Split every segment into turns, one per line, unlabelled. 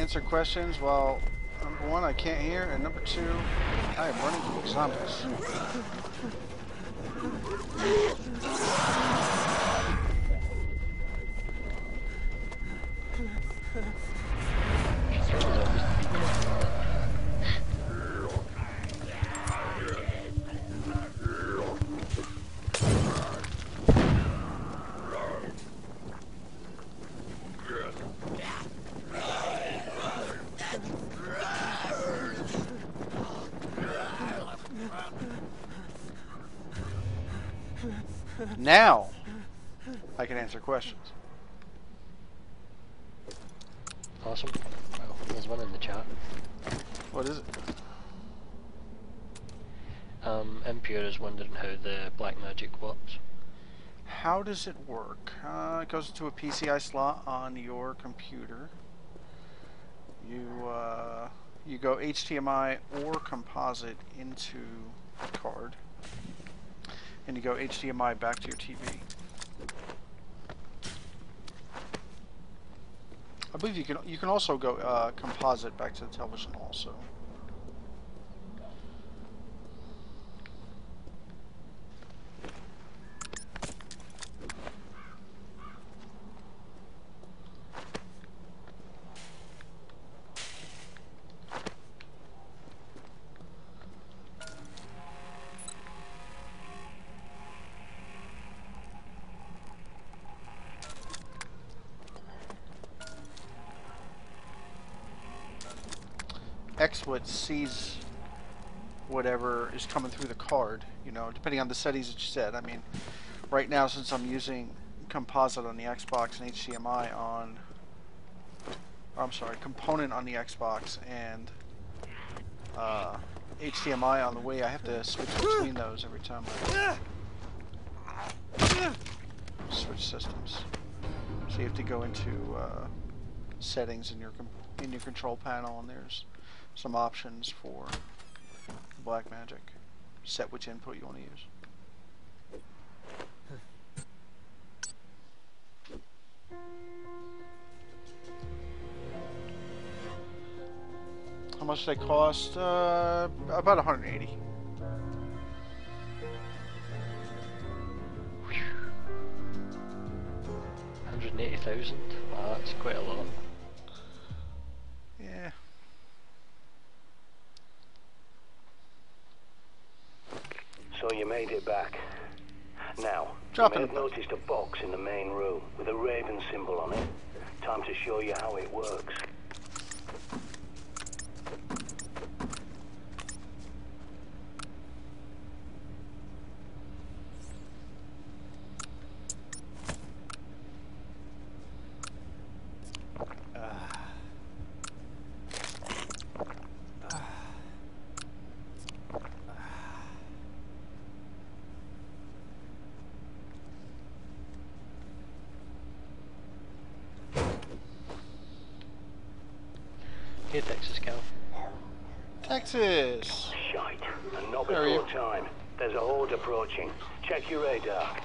answer questions. Well, number one, I can't hear, and number two, I am running from zombies. Now, I can answer questions.
Awesome. Well, there's one in the chat.
What is it?
Impure is wondering how the black magic works.
How does it work? It goes into a PCI slot on your computer. You go HDMI or composite into the card, and you go HDMI back to your TV. I believe you can also go composite back to the television also. XSplit sees whatever is coming through the card, you know, depending on the settings that you set. I mean, right now, since I'm using composite on the Xbox and HDMI on, I'm sorry, component on the Xbox and HDMI on the Wii, I have to switch between those every time I switch systems. So you have to go into settings in your control panel, and there's some options for Blackmagic. Set which input you want to use. How much they cost? About 180.
$180,000? Wow, that's quite a lot.
Yeah.
So you made it back. Now, you may have noticed a box in the main room with a raven symbol on it. Time to show you how it works.
Hey, Texas Cal.
Texas!
Shite. And not before time. There's a horde approaching. Check your radar.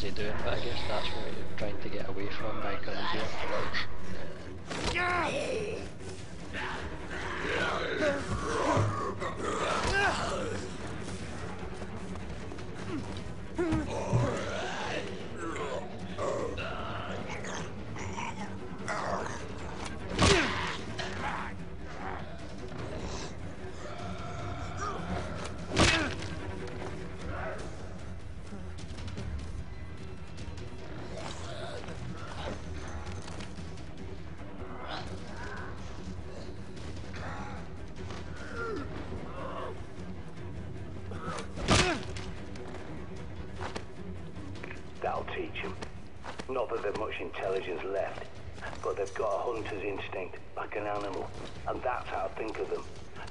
Busy doing, but I guess that's what you're trying to get away from by coming here.
teach them. Not that they've much intelligence left, but they've got a hunter's instinct, like an animal. And that's how to think of them.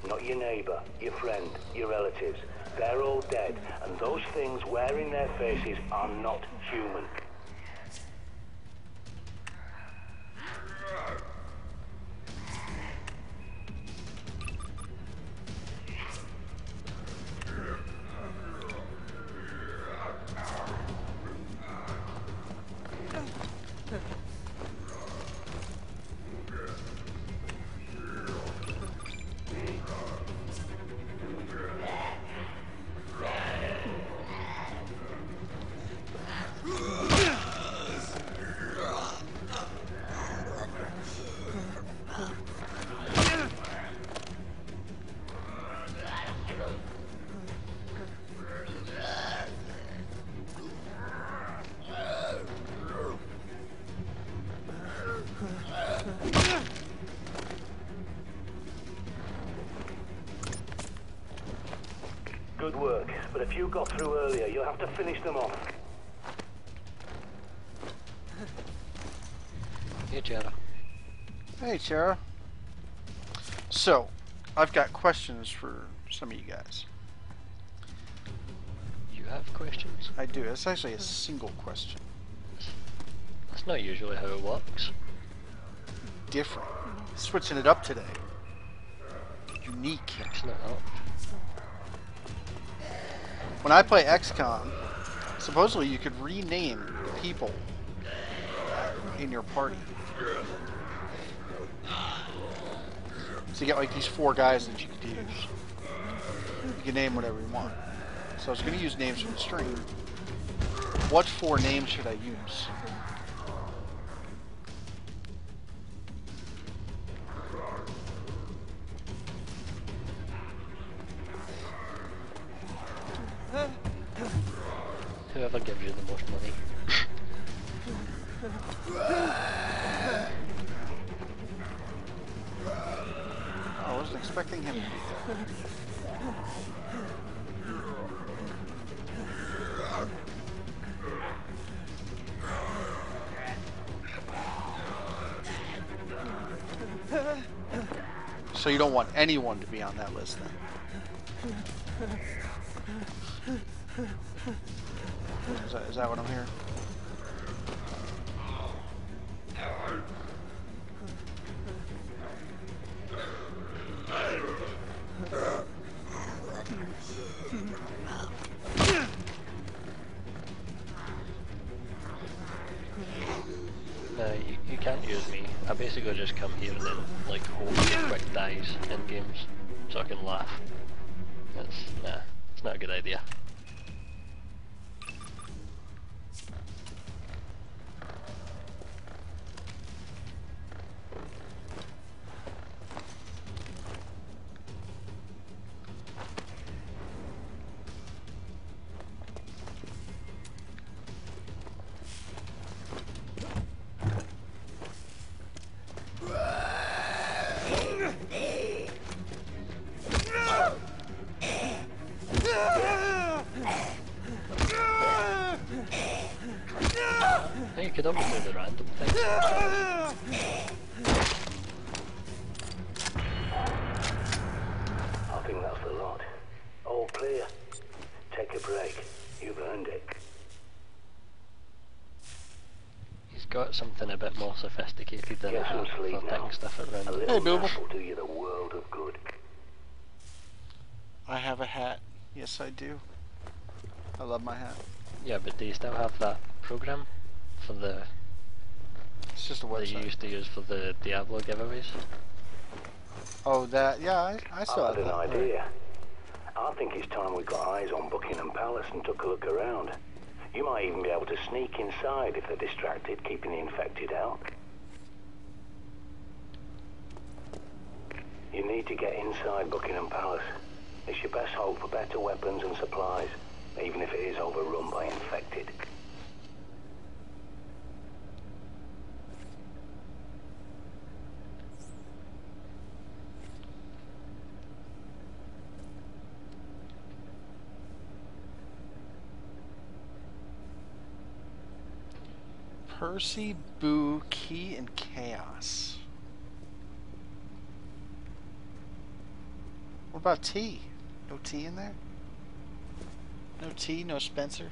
Not your neighbor, your friend, your relatives. They're all dead, and those things wearing their faces are not human. Good work, but if you got through earlier, you'll have to finish them off.
Hey, Chera.
Hey, Chera. So, I've got questions for some of you guys.
You have questions?
I do. It's actually a single question.
That's not usually how it works.
Different. Switching it up today. Unique.
Mixing it up.
When I play XCOM, supposedly you could rename the people in your party. So you get like these 4 guys that you could use. You can name whatever you want. So I was going to use names from the stream. What 4 names should I use?
Whoever gives you the most money.
I wasn't expecting him to be there. So you don't want anyone to be on that list then? Is that what I'm hearing?
You can't use me. I basically just come here and then like hope he quick dies in games so I can laugh. It's not a good idea. You could always do the random thing.
I think that's the lot. All clear. Take a break. You've earned it.
He's got something a bit more sophisticated than
Get
I
some
have for
sleep now.
picking stuff at
A
random.
little
Hey, Booble.
nap will do you the world of good.
I have a hat. Yes, I do. I love my hat.
Yeah, but do you still have that program for the
It's just a
that you
website.
used to use for the Diablo giveaways?
Oh, that? Yeah, I still
I've
have
had
that.
an idea. I think it's time we got eyes on Buckingham Palace and took a look around. You might even be able to sneak inside if they're distracted, keeping the infected out. You need to get inside Buckingham Palace. It's your best hope for better weapons and supplies, even if it is overrun by infected.
Percy, Boo, Key, and Chaos. What about T? No T in there? No T, no Spencer?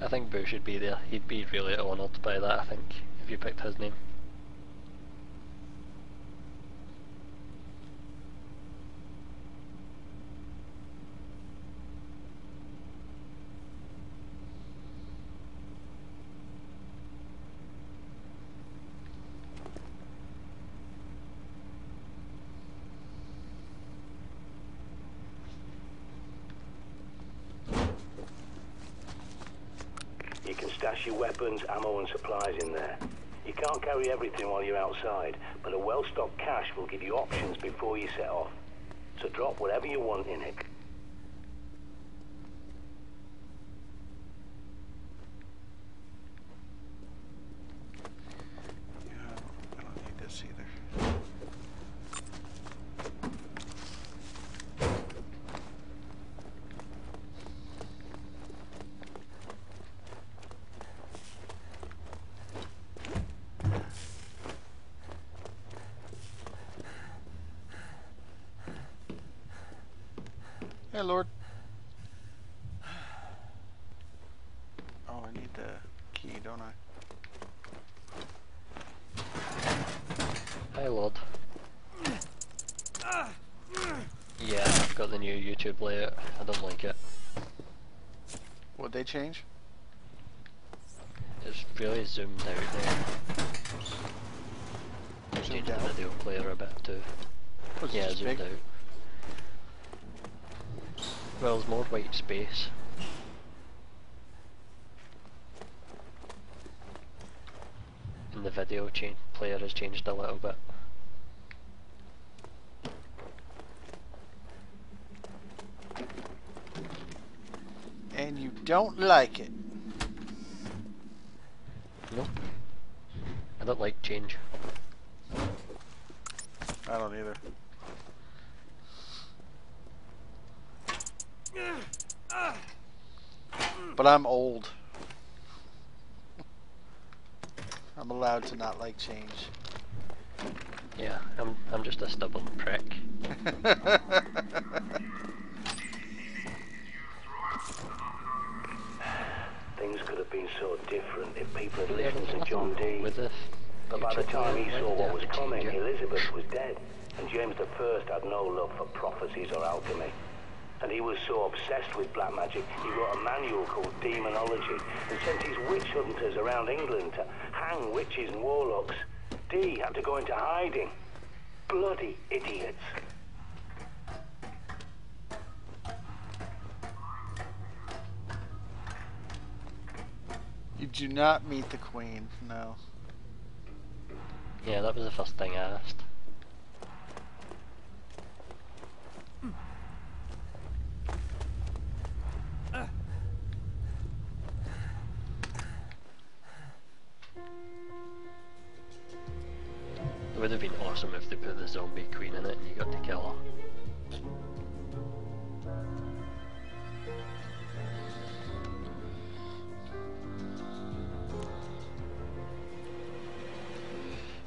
I think Boo should be there. He'd be really honoured by that, I think, if you picked his name.
You can stash your weapons, ammo and supplies in there. You can't carry everything while you're outside, but a well-stocked cache will give you options before you set off. So drop whatever you want in it.
Yeah, I don't need this either. Hey, Lord. Oh, I need the key, don't I?
Hi, Lord. Yeah, I've got the new YouTube layout. I don't like it.
What'd they change?
It's really zoomed out there.
Zoomed
Changed the
out?
video player a bit too.
Was it
Yeah,
just
zoomed
big?
out. Well, there's more white space. And the video player has changed a little bit.
And you don't like it.
Nope. I don't like change.
I don't either. But I'm old. I'm allowed to not like change.
Yeah, I'm just a stubborn prick.
Things could have been so different if people had
Yeah,
listened
there's
to John
nothing wrong
Dee.
with this.
But by the
YouTube
time he
layout,
saw
why did they
what
have
was
to change
coming,
it?
Elizabeth was dead, and James I had no love for prophecies or alchemy. And he was so obsessed with black magic, he wrote a manual called Demonology and sent his witch hunters around England to hang witches and warlocks. Dee had to go into hiding. Bloody idiots.
You do not meet the Queen, no.
Yeah, that was the first thing I asked. It would have been awesome if they put the zombie queen in it and you got to kill her.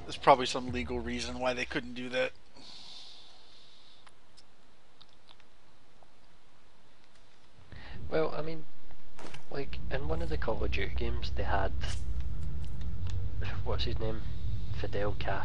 There's probably some legal reason why they couldn't do that.
Well, I mean, like, in one of the Call of Duty games they had, what's his name? Fidel Castro.